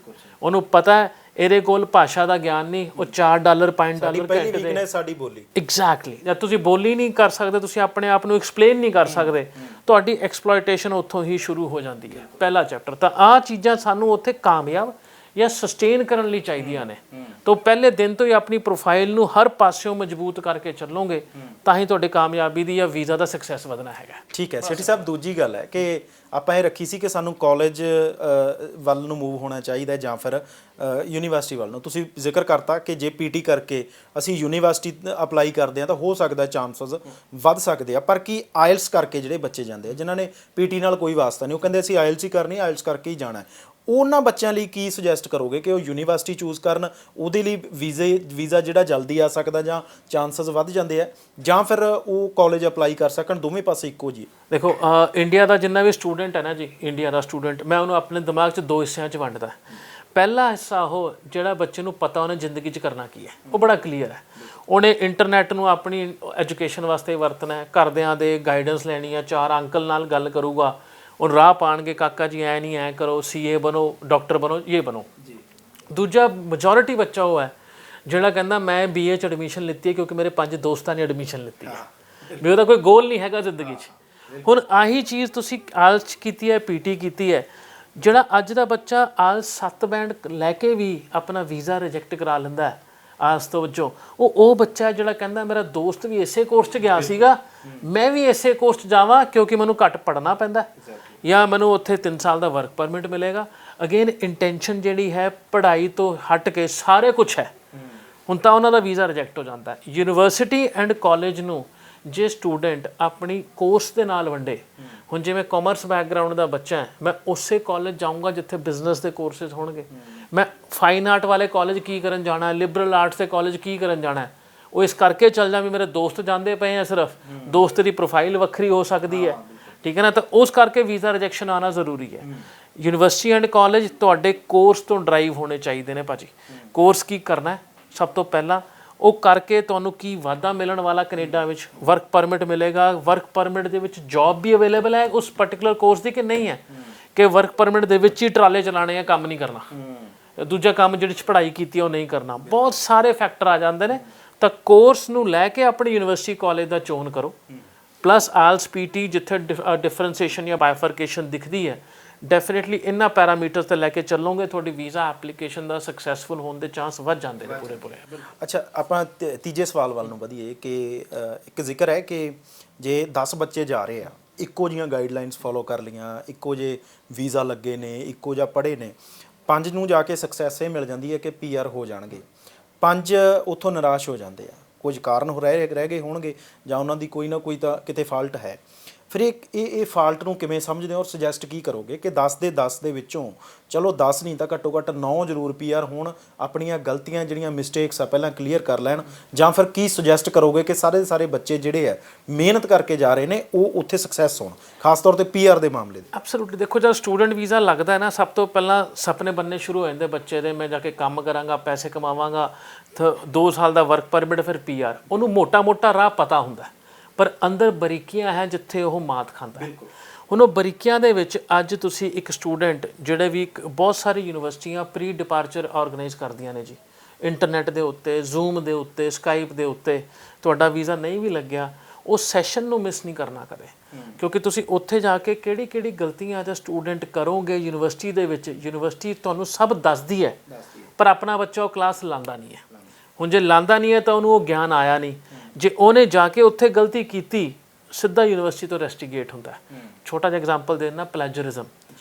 [SPEAKER 2] ਉਹਨੂੰ ਪਤਾ ਹੈ ਇਹਦੇ ਕੋਲ ਭਾਸ਼ਾ ਦਾ ਗਿਆਨ ਨਹੀਂ, ਉਹ $4 $5 ਘੰਟੇ ਦੇ।
[SPEAKER 1] ਸਾਡੀ ਬੋਲੀ
[SPEAKER 2] ਐਗਜ਼ੈਕਟਲੀ, ਜਦ ਤੁਸੀਂ ਬੋਲੀ ਨਹੀਂ ਕਰ ਸਕਦੇ, ਤੁਸੀਂ ਆਪਣੇ ਆਪ ਨੂੰ ਐਕਸਪਲੇਨ ਨਹੀਂ ਕਰ ਸਕਦੇ, ਤੁਹਾਡੀ ਐਕਸਪਲੋਇਟੇਸ਼ਨ ਉੱਥੋਂ ਹੀ ਸ਼ੁਰੂ ਹੋ ਜਾਂਦੀ ਹੈ। ਪਹਿਲਾ ਚੈਪਟਰ ਤਾਂ ਆਹ ਚੀਜ਼ਾਂ ਸਾਨੂੰ ਉੱਥੇ ਕਾਮਯਾਬ ਜਾਂ ਸਸਟੇਨ ਕਰਨ ਲਈ ਚਾਹੀਦੀਆਂ ਨੇ। ਤਾਂ ਪਹਿਲੇ ਦਿਨ ਤੋਂ ਹੀ ਆਪਣੀ ਪ੍ਰੋਫਾਈਲ ਨੂੰ ਹਰ ਪਾਸਿਓਂ ਮਜ਼ਬੂਤ ਕਰਕੇ ਚੱਲੋਗੇ ਤਾਂ ਹੀ ਤੁਹਾਡੀ ਕਾਮਯਾਬੀ ਦੀ ਜਾਂ ਵੀਜ਼ਾ ਦਾ ਸਕਸੈਸ ਵਧਣਾ ਹੈਗਾ।
[SPEAKER 1] ਠੀਕ ਹੈ ਸੇਠੀ ਸਾਹਿਬ, ਦੂਜੀ ਗੱਲ ਹੈ ਕਿ ਆਪਾਂ ਇਹ ਰੱਖੀ ਸੀ ਕਿ ਸਾਨੂੰ ਕਾਲਜ ਵੱਲ ਨੂੰ ਮੂਵ ਹੋਣਾ ਚਾਹੀਦਾ ਜਾਂ ਫਿਰ ਯੂਨੀਵਰਸਿਟੀ ਵੱਲ ਨੂੰ। ਤੁਸੀਂ ਜ਼ਿਕਰ ਕਰਤਾ ਕਿ ਜੇ ਪੀਟੀ ਕਰਕੇ ਅਸੀਂ ਯੂਨੀਵਰਸਿਟੀ ਅਪਲਾਈ ਕਰਦੇ ਹਾਂ ਤਾਂ ਹੋ ਸਕਦਾ ਚਾਂਸਸ ਵੱਧ ਸਕਦੇ ਆ, ਪਰ ਕੀ ਆਇਲਸ ਕਰਕੇ ਜਿਹੜੇ ਬੱਚੇ ਜਾਂਦੇ ਆ ਜਿਨ੍ਹਾਂ ਨੇ ਪੀਟੀ ਨਾਲ ਕੋਈ ਵਾਸਤਾ ਨਹੀਂ, ਉਹ ਕਹਿੰਦੇ ਅਸੀਂ ਆਇਲਸ ਹੀ ਕਰਨੀ, ਆਇਲਸ ਕਰਕੇ ਹੀ ਜਾਣਾ, ਉਹਨਾਂ ਬੱਚਿਆਂ ਲਈ ਕੀ ਸੁਜੈਸਟ ਕਰੋਗੇ ਕਿ ਉਹ ਯੂਨੀਵਰਸਿਟੀ ਚੂਜ਼ ਕਰਨ, ਉਹਦੇ ਲਈ ਵੀਜ਼ਾ ਜਿਹੜਾ ਜਲਦੀ ਆ ਸਕਦਾ ਜਾਂ ਚਾਂਸਸ ਵੱਧ ਜਾਂਦੇ ਆ, ਜਾਂ ਫਿਰ ਉਹ ਕਾਲਜ ਅਪਲਾਈ ਕਰ ਸਕਣ, ਦੋਵੇਂ ਪਾਸੇ ਇੱਕੋ ਜੀ?
[SPEAKER 2] ਦੇਖੋ ਇੰਡੀਆ ਦਾ ਜਿੰਨਾ ਵੀ ਸਟੂਡੈਂਟ ਹੈ ਨਾ ਜੀ, ਇੰਡੀਆ ਦਾ ਸਟੂਡੈਂਟ ਮੈਂ ਉਹਨੂੰ ਆਪਣੇ ਦਿਮਾਗ 'ਚ ਦੋ ਹਿੱਸਿਆਂ 'ਚ ਵੰਡਦਾ। ਪਹਿਲਾ ਹਿੱਸਾ ਉਹ ਜਿਹੜਾ ਬੱਚੇ ਨੂੰ ਪਤਾ ਉਹਨੇ ਜ਼ਿੰਦਗੀ 'ਚ ਕਰਨਾ ਕੀ ਹੈ, ਉਹ ਬੜਾ ਕਲੀਅਰ ਹੈ। ਉਹਨੇ ਇੰਟਰਨੈਟ ਨੂੰ ਆਪਣੀ ਐਜੂਕੇਸ਼ਨ ਵਾਸਤੇ ਵਰਤਣਾ ਹੈ, ਘਰਦਿਆਂ ਦੇ ਗਾਈਡੈਂਸ ਲੈਣੀ ਹੈ, 4 ਅੰਕਲ ਨਾਲ ਗੱਲ ਕਰੂਗਾ, ਉਹ ਰਾਹ ਪਾਣਗੇ ਕਾਕਾ ਜੀ ਐ ਨਹੀਂ ਐ ਕਰੋ, ਸੀਏ ਬਣੋ, ਡਾਕਟਰ ਬਣੋ, ਇਹ ਬਣੋ ਜੀ। ਦੂਜਾ ਮੈਜੋਰਿਟੀ ਬੱਚਾ ਉਹ ਹੈ ਜਿਹੜਾ ਕਹਿੰਦਾ ਮੈਂ ਬੀਏ 'ਚ ਐਡਮਿਸ਼ਨ ਲਿੱਤੀ ਹੈ ਕਿਉਂਕਿ ਮੇਰੇ 5 ਦੋਸਤਾਂ ਨੇ ਐਡਮਿਸ਼ਨ ਲਿੱਤੀ ਹੈ, ਵੀ ਉਹਦਾ ਕੋਈ ਗੋਲ ਨਹੀਂ ਹੈਗਾ ਜ਼ਿੰਦਗੀ 'ਚ। ਹੁਣ ਆਹੀ ਚੀਜ਼ ਤੁਸੀਂ ਆਇਲਸ ਕੀਤੀ ਹੈ, ਪੀਟੀ ਕੀਤੀ ਹੈ, ਜਿਹੜਾ ਅੱਜ ਦਾ ਬੱਚਾ ਆਇਲਸ 7 ਬੈਂਡ ਲੈ ਕੇ ਵੀ ਆਪਣਾ ਵੀਜ਼ਾ ਰਿਜੈਕਟ ਕਰਾ ਲੈਂਦਾ ਹੈ ਆਸ ਤੋਂ ਵਜੋਂ, ਉਹ ਬੱਚਾ ਜਿਹੜਾ ਕਹਿੰਦਾ ਮੇਰਾ ਦੋਸਤ ਵੀ ਇਸੇ ਕੋਰਸ 'ਚ ਗਿਆ ਸੀਗਾ, ਮੈਂ ਵੀ ਇਸੇ ਕੋਰਸ 'ਚ ਜਾਵਾਂ ਕਿਉਂਕਿ ਮੈਨੂੰ ਘੱਟ ਪੜ੍ਹਨਾ ਪੈਂਦਾ ਜਾਂ ਮੈਨੂੰ ਉੱਥੇ 3 ਸਾਲ ਦਾ ਵਰਕ ਪਰਮਿਟ ਮਿਲੇਗਾ। ਅਗੇਨ ਇੰਟੈਂਸ਼ਨ ਜਿਹੜੀ ਹੈ ਪੜ੍ਹਾਈ ਤੋਂ ਹਟ ਕੇ ਸਾਰੇ ਕੁਛ ਹੈ, ਹੁਣ ਤਾਂ ਉਹਨਾਂ ਦਾ ਵੀਜ਼ਾ ਰਿਜੈਕਟ ਹੋ ਜਾਂਦਾ ਹੈ। ਯੂਨੀਵਰਸਿਟੀ ਐਂਡ ਕਾਲਜ ਨੂੰ ਜੇ ਸਟੂਡੈਂਟ ਆਪਣੀ ਕੋਰਸ ਦੇ ਨਾਲ ਵੰਡੇ, ਹੁਣ ਜਿਵੇਂ ਕਾਮਰਸ ਬੈਕਗਰਾਊਂਡ ਦਾ ਬੱਚਾ ਹੈ, ਮੈਂ ਉਸੇ ਕਾਲਜ ਜਾਊਂਗਾ ਜਿੱਥੇ ਬਿਜ਼ਨਸ ਦੇ ਕੋਰਸਿਸ ਹੋਣਗੇ। ਮੈਂ ਫਾਈਨ ਆਰਟ ਵਾਲੇ ਕਾਲਜ ਕੀ ਕਰਨ ਜਾਣਾ, ਲਿਬਰਲ ਆਰਟਸ ਦੇ ਕਾਲਜ ਕੀ ਕਰਨ ਜਾਣਾ, ਉਹ ਇਸ ਕਰਕੇ ਚੱਲ ਜਾ ਵੀ ਮੇਰੇ ਦੋਸਤ ਜਾਂਦੇ ਪਏ ਆ, ਸਿਰਫ ਦੋਸਤ ਦੀ ਪ੍ਰੋਫਾਈਲ ਵੱਖਰੀ ਹੋ ਸਕਦੀ ਹੈ, ਠੀਕ ਹੈ ਨਾ, ਤਾਂ ਉਸ ਕਰਕੇ ਵੀਜ਼ਾ ਰਿਜੈਕਸ਼ਨ ਆਉਣਾ ਜ਼ਰੂਰੀ ਹੈ। ਯੂਨੀਵਰਸਿਟੀ ਐਂਡ ਕਾਲਜ ਤੁਹਾਡੇ ਕੋਰਸ ਤੋਂ ਡਰਾਈਵ ਹੋਣੇ ਚਾਹੀਦੇ ਨੇ ਭਾਜੀ। ਕੋਰਸ ਕੀ ਕਰਨਾ ਹੈ ਸਭ ਤੋਂ ਪਹਿਲਾਂ, ਉਹ ਕਰਕੇ ਤੁਹਾਨੂੰ ਕੀ ਵਾਧਾ ਮਿਲਣ ਵਾਲਾ ਕੈਨੇਡਾ ਵਿੱਚ, ਵਰਕ ਪਰਮਿਟ ਮਿਲੇਗਾ, ਵਰਕ ਪਰਮਿਟ ਦੇ ਵਿੱਚ ਜੌਬ ਵੀ ਅਵੇਲੇਬਲ ਹੈ ਉਸ ਪਰਟੀਕੂਲਰ ਕੋਰਸ ਦੀ ਕਿ ਨਹੀਂ ਹੈ, ਕਿ ਵਰਕ ਪਰਮਿਟ ਦੇ ਵਿੱਚ ਹੀ ਟਰਾਲੇ ਚਲਾਣੇ ਆ, ਕੰਮ ਨਹੀਂ ਕਰਨਾ, ਦੂਜਾ ਕੰਮ ਜਿਹੜੀ 'ਚ ਪੜ੍ਹਾਈ ਕੀਤੀ ਉਹ ਨਹੀਂ ਕਰਨਾ, ਬਹੁਤ ਸਾਰੇ ਫੈਕਟਰ ਆ ਜਾਂਦੇ ਨੇ। ਤਾਂ ਕੋਰਸ ਨੂੰ ਲੈ ਕੇ ਆਪਣੀ ਯੂਨੀਵਰਸਿਟੀ ਕਾਲਜ ਦਾ ਚੋਣ ਕਰੋ, ਪਲੱਸ ਆਇਲਸ ਪੀਟੀ ਜਿੱਥੇ ਡਿਫਰੈਂਸੀਏਸ਼ਨ ਜਾਂ ਬਾਈਫਰਕੇਸ਼ਨ ਦਿਖਦੀ ਹੈ, ਡੈਫੀਨੇਟਲੀ ਇਹਨਾਂ ਪੈਰਾਮੀਟਰਸ ਤੇ ਲੈ ਕੇ ਚੱਲੋਗੇ, ਤੁਹਾਡੀ ਵੀਜ਼ਾ ਐਪਲੀਕੇਸ਼ਨ ਦਾ ਸਕਸੈਸਫੁਲ ਹੋਣ ਦੇ ਚਾਂਸ ਵੱਧ ਜਾਂਦੇ ਨੇ ਪੂਰੇ।
[SPEAKER 1] ਅੱਛਾ, ਆਪਾਂ ਤੀਜੇ ਸਵਾਲ ਵੱਲ ਨੂੰ ਵਧੀਏ ਕਿ ਇੱਕ ਜ਼ਿਕਰ ਹੈ ਕਿ ਜੇ 10 ਬੱਚੇ ਜਾ ਰਹੇ ਆ, ਇੱਕੋ ਜਿਹੀਆਂ ਗਾਈਡਲਾਈਨਸ ਫੋਲੋ ਕਰ ਲਈਆਂ, ਇੱਕੋ ਜਿਹੇ ਵੀਜ਼ਾ ਲੱਗੇ ਨੇ, ਇੱਕੋ ਜਿਹਾ ਪੜ੍ਹੇ ਨੇ, 5 ਨੂੰ ਜਾ ਕੇ ਸਕਸੈਸ ਇਹ ਮਿਲ ਜਾਂਦੀ ਹੈ ਕਿ PR ਹੋ ਜਾਣਗੇ, 5 ਉੱਥੋਂ ਨਿਰਾਸ਼ ਹੋ ਜਾਂਦੇ ਆ, ਕੁਝ ਕਾਰਨ ਰਹਿ ਗਏ ਹੋਣਗੇ ਜਾਂ ਉਹਨਾਂ ਦੀ ਕੋਈ ਨਾ ਕੋਈ ਤਾਂ ਕਿਤੇ ਫਾਲਟ ਹੈ। ਫਿਰ ਇਹ ਫਾਲਟ ਨੂੰ ਕਿਵੇਂ ਸਮਝਦੇ ਹੋ ਔਰ ਸੁਜੈਸਟ ਕੀ ਕਰੋਗੇ ਕਿ 10 ਦੇ 10 ਦੇ ਵਿੱਚੋਂ ਚਲੋ 10 ਨਹੀਂ ਤਾਂ ਘੱਟੋ ਘੱਟ 9 ਜ਼ਰੂਰ PR ਹੋਣ, ਆਪਣੀਆਂ ਗਲਤੀਆਂ ਜਿਹੜੀਆਂ ਮਿਸਟੇਕਸ ਆ ਪਹਿਲਾਂ ਕਲੀਅਰ ਕਰ ਲੈਣ, ਜਾਂ ਫਿਰ ਕੀ ਸੁਜੈਸਟ ਕਰੋਗੇ ਕਿ ਸਾਰੇ ਦੇ ਸਾਰੇ ਬੱਚੇ ਜਿਹੜੇ ਆ ਮਿਹਨਤ ਕਰਕੇ ਜਾ ਰਹੇ ਨੇ ਉਹ ਉੱਥੇ ਸਕਸੈਸ ਹੋਣ, ਖਾਸ ਤੌਰ ਤੇ PR ਦੇ ਮਾਮਲੇ ਦੇ?
[SPEAKER 2] ਐਬਸੋਲੂਟਲੀ, ਦੇਖੋ ਜਦ ਸਟੂਡੈਂਟ ਵੀਜ਼ਾ ਲੱਗਦਾ ਹੈ ਨਾ, ਸਭ ਤੋਂ ਪਹਿਲਾਂ ਸੁਪਨੇ ਬਣਨੇ ਸ਼ੁਰੂ ਹੋ ਜਾਂਦੇ ਬੱਚੇ ਦੇ, ਮੈਂ ਜਾ ਕੇ ਕੰਮ ਕਰਾਂਗਾ, ਪੈਸੇ ਕਮਾਵਾਂਗਾ, 2 ਸਾਲ ਦਾ ਵਰਕ ਪਰਮਿਟ, ਫਿਰ PR। ਉਹਨੂੰ ਮੋਟਾ ਰਾਹ ਪਤਾ ਹੁੰਦਾ, ਪਰ ਅੰਦਰ ਬਰੀਕੀਆਂ ਹੈ ਜਿੱਥੇ ਉਹ ਮਾਤ ਖਾਂਦਾ ਹੈ। ਹੁਣ ਉਹ ਬਰੀਕੀਆਂ ਦੇ ਵਿੱਚ ਅੱਜ ਤੁਸੀਂ ਇੱਕ ਸਟੂਡੈਂਟ ਜਿਹੜੇ ਵੀ ਬਹੁਤ ਸਾਰੀ ਯੂਨੀਵਰਸਿਟੀਆਂ ਪ੍ਰੀ ਡਿਪਾਰਚਰ ਆਰਗੇਨਾਈਜ਼ ਕਰਦੀਆਂ ਨੇ ਜੀ, ਇੰਟਰਨੈਟ ਦੇ ਉੱਤੇ, ਜ਼ੂਮ ਦੇ ਉੱਤੇ, ਸਕਾਈਪ ਦੇ ਉੱਤੇ, ਤੁਹਾਡਾ ਵੀਜ਼ਾ ਨਹੀਂ ਵੀ ਲੱਗਿਆ, ਉਹ ਸੈਸ਼ਨ ਨੂੰ ਮਿਸ ਨਹੀਂ ਕਰਨਾ ਕਦੇ, ਕਿਉਂਕਿ ਤੁਸੀਂ ਉੱਥੇ ਜਾ ਕੇ ਕਿਹੜੀ ਗਲਤੀਆਂ ਜਾਂ ਸਟੂਡੈਂਟ ਕਰੋਗੇ ਯੂਨੀਵਰਸਿਟੀ ਦੇ ਵਿੱਚ, ਯੂਨੀਵਰਸਿਟੀ ਤੁਹਾਨੂੰ ਸਭ ਦੱਸਦੀ ਹੈ, ਪਰ ਆਪਣਾ ਬੱਚਾ ਉਹ ਕਲਾਸ ਲਾਉਂਦਾ ਨਹੀਂ ਹੈ। ਹੁਣ ਜੇ ਲਾਉਂਦਾ ਨਹੀਂ ਹੈ ਤਾਂ ਉਹਨੂੰ ਉਹ ਗਿਆਨ ਆਇਆ ਨਹੀਂ, ਜੇ ਉਹਨੇ ਜਾ ਕੇ ਉੱਥੇ ਗਲਤੀ ਕੀਤੀ ਸਿੱਧਾ ਯੂਨੀਵਰਸਿਟੀ ਤੋਂ ਰੈਸਟੀਗੇਟ ਹੁੰਦਾ। ਛੋਟਾ ਜਿਹਾ ਐਗਜ਼ਾਮਪਲ ਦੇਣਾ, ਪਲੈਜਰਿਜ਼ਮ